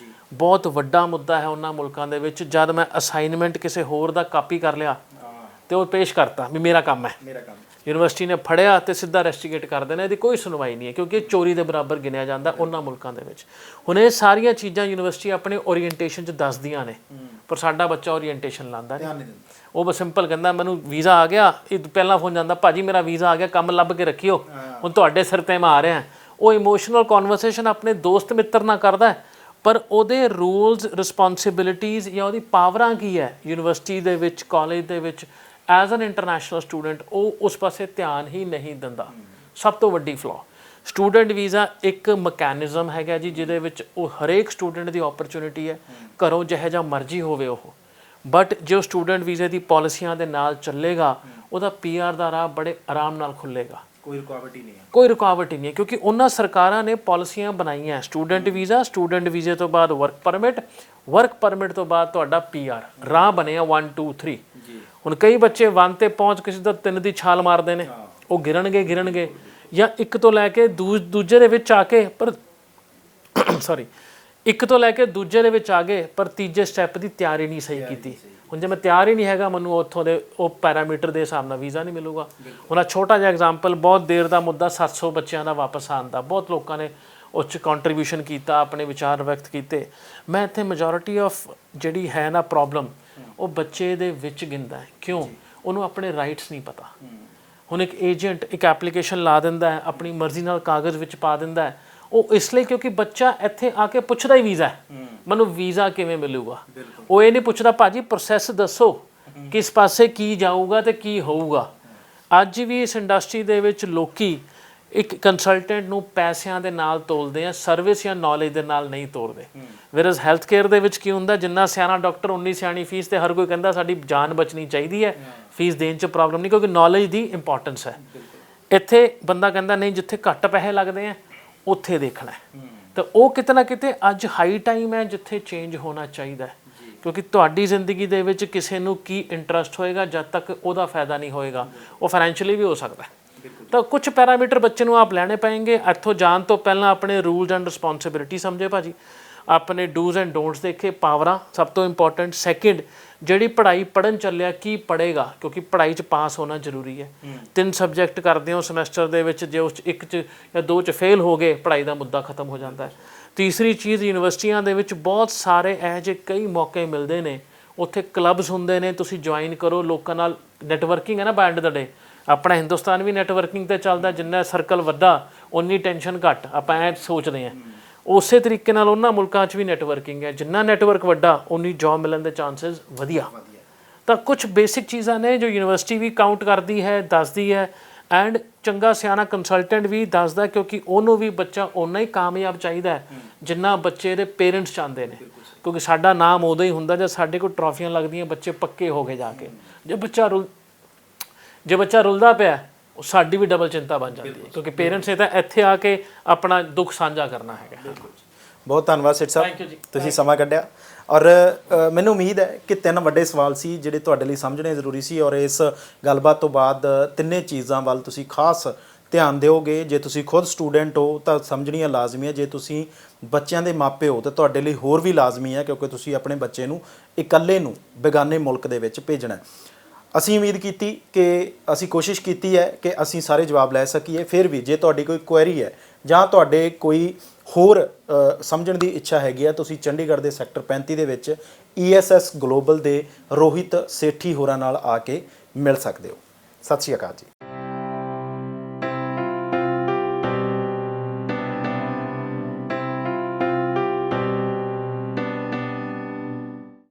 [SPEAKER 2] ਬਹੁਤ ਵੱਡਾ ਮੁੱਦਾ ਹੈ ਉਹਨਾਂ ਮੁਲਕਾਂ ਦੇ ਵਿੱਚ। ਜਦ ਮੈਂ ਅਸਾਈਨਮੈਂਟ ਕਿਸੇ ਹੋਰ ਦਾ ਕਾਪੀ ਕਰ ਲਿਆ ਤੇ ਉਹ ਪੇਸ਼ ਕਰਤਾ ਵੀ ਮੇਰਾ ਕੰਮ ਹੈ, ਯੂਨੀਵਰਸਿਟੀ ਨੇ ਫੜਿਆ ਤੇ ਸਿੱਧਾ ਰੈਸਟੀਗੇਟ ਕਰ ਦੇਣਾ, ਇਹਦੀ ਕੋਈ ਸੁਣਵਾਈ ਨਹੀਂ ਹੈ, ਕਿਉਂਕਿ ਇਹ ਚੋਰੀ ਦੇ ਬਰਾਬਰ ਗਿਣਿਆ ਜਾਂਦਾ ਉਹਨਾਂ ਮੁਲਕਾਂ ਦੇ ਵਿੱਚ। ਹੁਣ ਇਹ ਸਾਰੀਆਂ ਚੀਜ਼ਾਂ ਯੂਨੀਵਰਸਿਟੀ ਆਪਣੇ ਓਰੀਐਂਟੇਸ਼ਨ 'ਚ ਦੱਸਦੀਆਂ ਨੇ, ਪਰ ਸਾਡਾ ਬੱਚਾ ਓਰੀਐਂਟੇਸ਼ਨ ਲਾਉਂਦਾ ਨਹੀਂ, ਉਹ ਬਸ ਸਿੰਪਲ ਕਹਿੰਦਾ ਮੈਨੂੰ ਵੀਜ਼ਾ ਆ ਗਿਆ, ਇਹ ਪਹਿਲਾਂ ਫੋਨ ਜਾਂਦਾ ਭਾਜੀ ਮੇਰਾ ਵੀਜ਼ਾ ਆ ਗਿਆ, ਕੰਮ ਲੱਭ ਕੇ ਰੱਖਿਓ, ਹੁਣ ਤੁਹਾਡੇ ਸਿਰ ਤੇ ਮੈਂ ਆ ਰਿਹਾ। ਉਹ ਇਮੋਸ਼ਨਲ ਕਨਵਰਸੇਸ਼ਨ ਆਪਣੇ ਦੋਸਤ ਮਿੱਤਰ ਨਾਲ ਕਰਦਾ, ਪਰ ਉਹਦੇ ਰੂਲਸ ਰਿਸਪੌਂਸਿਬਿਲਿਟੀਜ਼ ਜਾਂ ਉਹਦੀ ਪਾਵਰਾਂ ਕੀ ਹੈ ਯੂਨੀਵਰਸਿਟੀ ਦੇ ਵਿੱਚ, ਕਾਲਜ ਦੇ ਵਿੱਚ ਐਜ਼ ਐਨ ਇੰਟਰਨੈਸ਼ਨਲ ਸਟੂਡੈਂਟ, ਉਹ ਉਸ ਪਾਸੇ ਧਿਆਨ ਹੀ ਨਹੀਂ ਦਿੰਦਾ। ਸਭ ਤੋਂ ਵੱਡੀ ਫਲॉ ਸਟੂਡੈਂਟ ਵੀਜ਼ਾ ਇੱਕ ਮਕੈਨਿਜ਼ਮ ਹੈਗਾ ਜੀ, ਜਿਹਦੇ ਵਿੱਚ ਉਹ ਹਰੇਕ ਸਟੂਡੈਂਟ ਦੀ ਓਪਰਚੁਨਿਟੀ ਹੈ, ਘਰੋਂ ਜਿਹੋ ਜਿਹਾ ਮਰਜ਼ੀ ਹੋਵੇ ਉਹ, ਬਟ ਜੋ ਸਟੂਡੈਂਟ ਵੀਜ਼ੇ ਦੀ ਪਾਲਿਸੀਆਂ ਦੇ ਨਾਲ ਚੱਲੇਗਾ ਉਹਦਾ PR ਦਾ ਰਾਹ ਬੜੇ ਆਰਾਮ ਨਾਲ ਖੁੱਲੇਗਾ,
[SPEAKER 1] ਕੋਈ ਰੁਕਾਵਟ ਹੀ ਨਹੀਂ ਹੈ।
[SPEAKER 2] ਕੋਈ ਰੁਕਾਵਟ ਹੀ ਨਹੀਂ ਹੈ, ਕਿਉਂਕਿ ਉਹਨਾਂ ਸਰਕਾਰਾਂ ਨੇ ਪਾਲਿਸੀਆਂ ਬਣਾਈਆਂ, ਸਟੂਡੈਂਟ ਵੀਜ਼ਾ, ਸਟੂਡੈਂਟ ਵੀਜ਼ੇ ਤੋਂ ਬਾਅਦ ਵਰਕ ਪਰਮਿਟ, ਵਰਕ ਪਰਮਿਟ ਤੋਂ ਬਾਅਦ ਤੁਹਾਡਾ PR, ਰਾਹ ਬਣਿਆ 1 2 3। ਹੁਣ ਕਈ ਬੱਚੇ 1 ਤੇ ਪਹੁੰਚ ਕਿਸੇ ਦਾ 3 ਦੀ ਛਾਲ ਮਾਰਦੇ ਨੇ, ਉਹ ਗਿਰਣਗੇ ਜਾਂ ਇੱਕ ਤੋਂ ਲੈ ਕੇ ਦੂਜੇ ਦੇ ਵਿੱਚ ਆ ਕੇ ਪਰ ਸੌਰੀ ਇੱਕ ਤੋਂ ਲੈ ਕੇ ਦੂਜੇ ਦੇ ਵਿੱਚ ਆ ਗਏ ਪਰ ਤੀਜੇ ਸਟੈਪ ਦੀ ਤਿਆਰੀ ਨਹੀਂ ਸਹੀ ਕੀਤੀ। ਹੁਣ ਜੇ ਮੈਂ ਤਿਆਰ ਹੀ ਨਹੀਂ ਹੈਗਾ, ਮੈਨੂੰ ਉੱਥੋਂ ਦੇ ਉਹ ਪੈਰਾਮੀਟਰ ਦੇ ਹਿਸਾਬ ਨਾਲ ਵੀਜ਼ਾ ਨਹੀਂ ਮਿਲੂਗਾ। ਹੁਣ ਆ ਛੋਟਾ ਜਿਹਾ ਐਗਜ਼ਾਮਪਲ, ਬਹੁਤ ਦੇਰ ਦਾ ਮੁੱਦਾ 700 ਬੱਚਿਆਂ ਦਾ ਵਾਪਸ ਆਉਣ ਦਾ, ਬਹੁਤ ਲੋਕਾਂ ਨੇ ਉਸ 'ਚ ਕੰਟਰੀਬਿਊਸ਼ਨ ਕੀਤਾ, ਆਪਣੇ ਵਿਚਾਰ ਵਿਅਕਤ ਕੀਤੇ। ਮੈਂ ਇੱਥੇ ਮੈਜੋਰਿਟੀ ਆਫ ਜਿਹੜੀ ਹੈ ਨਾ ਪ੍ਰੋਬਲਮ, ਉਹ ਬੱਚੇ ਦੇ ਵਿੱਚ ਗਿਣਦਾ ਹੈ। ਕਿਉਂ? ਉਹਨੂੰ ਆਪਣੇ ਰਾਈਟਸ ਨਹੀਂ ਪਤਾ। ਹੁਣ ਇੱਕ ਏਜੰਟ ਇੱਕ ਐਪਲੀਕੇਸ਼ਨ ਲਾ ਦਿੰਦਾ ਹੈ, ਆਪਣੀ ਮਰਜ਼ੀ ਨਾਲ ਕਾਗਜ਼ ਵਿੱਚ ਪਾ ਦਿੰਦਾ ਹੈ, ਉਹ ਇਸ ਲਈ ਕਿਉਂਕਿ ਬੱਚਾ ਇੱਥੇ ਆ ਕੇ ਪੁੱਛਦਾ ਹੀ ਵੀਜ਼ਾ ਹੈ, ਮੈਨੂੰ ਵੀਜ਼ਾ ਕਿਵੇਂ ਮਿਲੂਗਾ। ਉਹ ਇਹ ਨਹੀਂ ਪੁੱਛਦਾ ਭਾਜੀ ਪ੍ਰੋਸੈਸ ਦੱਸੋ, ਕਿਸ ਪਾਸੇ ਕੀ ਜਾਊਗਾ ਤੇ ਕੀ ਹੋਊਗਾ। ਅੱਜ ਵੀ ਇਸ ਇੰਡਸਟਰੀ ਦੇ ਵਿੱਚ ਲੋਕੀ ਇੱਕ ਕੰਸਲਟੈਂਟ ਨੂੰ ਪੈਸਿਆਂ ਦੇ ਨਾਲ ਤੋਲਦੇ ਆ, ਸਰਵਿਸ ਜਾਂ ਨੌਲੇਜ ਦੇ ਨਾਲ ਨਹੀਂ ਤੋਲਦੇ। ਵੈਰਸ ਹੈਲਥ ਕੇਅਰ ਦੇ ਵਿੱਚ ਕੀ ਹੁੰਦਾ, ਜਿੰਨਾ ਸਿਆਣਾ ਡਾਕਟਰ ਉਨੀ ਸਿਆਣੀ ਫੀਸ, ਤੇ ਹਰ ਕੋਈ ਕਹਿੰਦਾ ਸਾਡੀ ਜਾਨ ਬਚਣੀ ਚਾਹੀਦੀ ਹੈ, ਫੀਸ ਦੇਣ 'ਚ ਪ੍ਰੋਬਲਮ ਨਹੀਂ, ਕਿਉਂਕਿ ਨੌਲੇਜ ਦੀ ਇੰਪੋਰਟੈਂਸ ਹੈ। ਇੱਥੇ ਬੰਦਾ ਕਹਿੰਦਾ ਨਹੀਂ, ਜਿੱਥੇ ਘੱਟ ਪੈਸੇ ਲੱਗਦੇ ਆ ਉੱਥੇ ਦੇਖਣਾ ਹੈ। ਤਾਂ ਉਹ ਕਿਤੇ ਨਾ ਕਿਤੇ ਅੱਜ ਹਾਈ ਟਾਈਮ ਹੈ ਜਿੱਥੇ ਚੇਂਜ ਹੋਣਾ ਚਾਹੀਦਾ ਹੈ, ਕਿਉਂਕਿ ਤੁਹਾਡੀ ਜ਼ਿੰਦਗੀ ਦੇ ਵਿੱਚ ਕਿਸੇ ਨੂੰ ਕੀ ਇੰਟਰਸਟ ਹੋਏਗਾ, ਜਦ ਤੱਕ ਉਹਦਾ ਫਾਇਦਾ ਨਹੀਂ ਹੋਏਗਾ। ਉਹ ਫਾਈਨੈਂਸ਼ੀਅਲੀ ਵੀ ਹੋ ਸਕਦਾ ਹੈ। ਤਾਂ ਕੁਝ ਪੈਰਾਮੀਟਰ ਬੱਚੇ ਨੂੰ ਆਪ ਲੈਣੇ ਪਏਗੇ। ਇੱਥੋਂ ਜਾਣ ਤੋਂ ਪਹਿਲਾਂ ਆਪਣੇ ਰੂਲਸ ਐਂਡ ਰਿਸਪੌਂਸਿਬਿਲਿਟੀ ਸਮਝੇ ਭਾਜੀ, ਆਪਣੇ ਡੂਜ਼ ਐਂਡ ਡੋਂਟਸ ਦੇਖੇ, ਪਾਵਰਾਂ ਸਭ ਤੋਂ ਇੰਪੋਰਟੈਂਟ। ਸੈਕਿੰਡ, ਜਿਹੜੀ ਪੜ੍ਹਾਈ ਪੜ੍ਹਨ ਚੱਲਿਆ ਕੀ ਪੜ੍ਹੇਗਾ, ਕਿਉਂਕਿ ਪੜ੍ਹਾਈ 'ਚ ਪਾਸ ਹੋਣਾ ਜ਼ਰੂਰੀ ਹੈ। 3 ਸਬਜੈਕਟ ਕਰਦੇ ਹੋ ਸਮੈਸਟਰ ਦੇ ਵਿੱਚ, ਜੇ ਉਸ 'ਚ 1 'ਚ ਜਾਂ 2 'ਚ ਫੇਲ ਹੋ ਗਏ, ਪੜ੍ਹਾਈ ਦਾ ਮੁੱਦਾ ਖਤਮ ਹੋ ਜਾਂਦਾ ਹੈ। ਤੀਸਰੀ ਚੀਜ਼, ਯੂਨੀਵਰਸਿਟੀਆਂ ਦੇ ਵਿੱਚ ਬਹੁਤ ਸਾਰੇ ਇਹੋ ਜਿਹੇ ਕਈ ਮੌਕੇ ਮਿਲਦੇ ਨੇ, ਉੱਥੇ ਕਲੱਬਸ ਹੁੰਦੇ ਨੇ, ਤੁਸੀਂ ਜੁਆਇਨ ਕਰੋ, ਲੋਕਾਂ ਨਾਲ ਨੈਟਵਰਕਿੰਗ ਹੈ ਨਾ ਬਾਏ ਐਂਡ ਦਾ ਡੇ। ਆਪਣਾ ਹਿੰਦੁਸਤਾਨ ਵੀ ਨੈਟਵਰਕਿੰਗ 'ਤੇ ਚੱਲਦਾ, ਜਿੰਨਾ ਸਰਕਲ ਵੱਡਾ ਉਨੀ ਟੈਨਸ਼ਨ ਘੱਟ, ਆਪਾਂ ਐ ਸੋਚਦੇ ਹਾਂ। ਉਸੇ ਤਰੀਕੇ ਨਾਲ ਉਹਨਾਂ ਮੁਲਕਾਂ 'ਚ ਵੀ ਨੈਟਵਰਕਿੰਗ ਹੈ, ਜਿੰਨਾ ਨੈਟਵਰਕ ਵੱਡਾ ਉਨੀ ਜੋਬ ਮਿਲਣ ਦੇ ਚਾਂਸਸ ਵਧੀਆ। ਤਾਂ ਕੁਝ ਬੇਸਿਕ ਚੀਜ਼ਾਂ ਨੇ ਜੋ ਯੂਨੀਵਰਸਿਟੀ ਵੀ ਕਾਊਂਟ ਕਰਦੀ ਹੈ, ਦੱਸਦੀ ਹੈ, ਐਂਡ ਚੰਗਾ ਸਿਆਣਾ ਕੰਸਲਟੈਂਟ ਵੀ ਦੱਸਦਾ, ਕਿਉਂਕਿ ਉਹਨੂੰ ਵੀ ਬੱਚਾ ਓਨਾ ਹੀ ਕਾਮਯਾਬ ਚਾਹੀਦਾ ਹੈ ਜਿੰਨਾ ਬੱਚੇ ਦੇ ਪੇਰੈਂਟਸ ਚਾਹੁੰਦੇ ਨੇ। ਕਿਉਂਕਿ ਸਾਡਾ ਨਾਮ ਉਦੋਂ ਹੀ ਹੁੰਦਾ ਜਦ ਸਾਡੇ ਕੋਲ ਟਰੋਫੀਆਂ ਲੱਗਦੀਆਂ, ਬੱਚੇ ਪੱਕੇ ਹੋ ਗਏ ਜਾ ਕੇ। ਜੇ ਬੱਚਾ ਰੁਲਦਾ ਪਿਆ, ਉਹ ਸਾਡੀ ਵੀ ਡਬਲ ਚਿੰਤਾ ਬਣ ਜਾਂਦੀ ਹੈ, ਕਿਉਂਕਿ ਪੇਰੈਂਟਸ ਨੇ ਤਾਂ ਇੱਥੇ ਆ ਕੇ ਆਪਣਾ ਦੁੱਖ ਸਾਂਝਾ ਕਰਨਾ ਹੈਗਾ।
[SPEAKER 1] ਬਹੁਤ ਧੰਨਵਾਦ ਸਿੱਧ ਸਾਹਿਬ, ਤੁਸੀਂ ਸਮਾਂ ਕੱਢਿਆ। ਔਰ ਮੈਨੂੰ ਉਮੀਦ ਹੈ ਕਿ 3 ਵੱਡੇ ਸਵਾਲ ਸੀ ਜਿਹੜੇ ਤੁਹਾਡੇ ਲਈ ਸਮਝਣੇ ਜ਼ਰੂਰੀ ਸੀ, ਔਰ ਇਸ ਗੱਲਬਾਤ ਤੋਂ ਬਾਅਦ ਤਿੰਨੇ ਚੀਜ਼ਾਂ ਵੱਲ ਤੁਸੀਂ ਖਾਸ ਧਿਆਨ ਦਿਓਗੇ। ਜੇ ਤੁਸੀਂ ਖੁਦ ਸਟੂਡੈਂਟ ਹੋ ਤਾਂ ਸਮਝਣੀਆਂ ਲਾਜ਼ਮੀ ਹੈ, ਜੇ ਤੁਸੀਂ ਬੱਚਿਆਂ ਦੇ ਮਾਪੇ ਹੋ ਤਾਂ ਤੁਹਾਡੇ ਲਈ ਹੋਰ ਵੀ ਲਾਜ਼ਮੀ ਹੈ, ਕਿਉਂਕਿ ਤੁਸੀਂ ਆਪਣੇ ਬੱਚੇ ਨੂੰ ਇਕੱਲੇ ਨੂੰ ਬੇਗਾਨੇ ਮੁਲਕ ਦੇ ਵਿੱਚ ਭੇਜਣਾ। ਅਸੀਂ ਉਮੀਦ ਕੀਤੀ ਕਿ ਅਸੀਂ ਕੋਸ਼ਿਸ਼ ਕੀਤੀ ਹੈ ਕਿ ਅਸੀਂ ਸਾਰੇ ਜਵਾਬ ਲੈ ਸਕੀਏ। ਫਿਰ ਵੀ ਜੇ ਤੁਹਾਡੀ ਕੋਈ ਕੁਐਰੀ ਹੈ ਜਾਂ ਤੁਹਾਡੇ ਕੋਈ ਹੋਰ ਸਮਝਣ ਦੀ ਇੱਛਾ ਹੈਗੀ ਆ, ਤੁਸੀਂ ਚੰਡੀਗੜ੍ਹ ਦੇ ਸੈਕਟਰ 35 ਦੇ ਵਿੱਚ ESS ਗਲੋਬਲ ਦੇ ਰੋਹਿਤ ਸੇਠੀ ਹੋਰਾਂ ਨਾਲ ਆ ਕੇ ਮਿਲ ਸਕਦੇ ਹੋ। ਸਤਿ ਸ਼੍ਰੀ ਅਕਾਲ ਜੀ।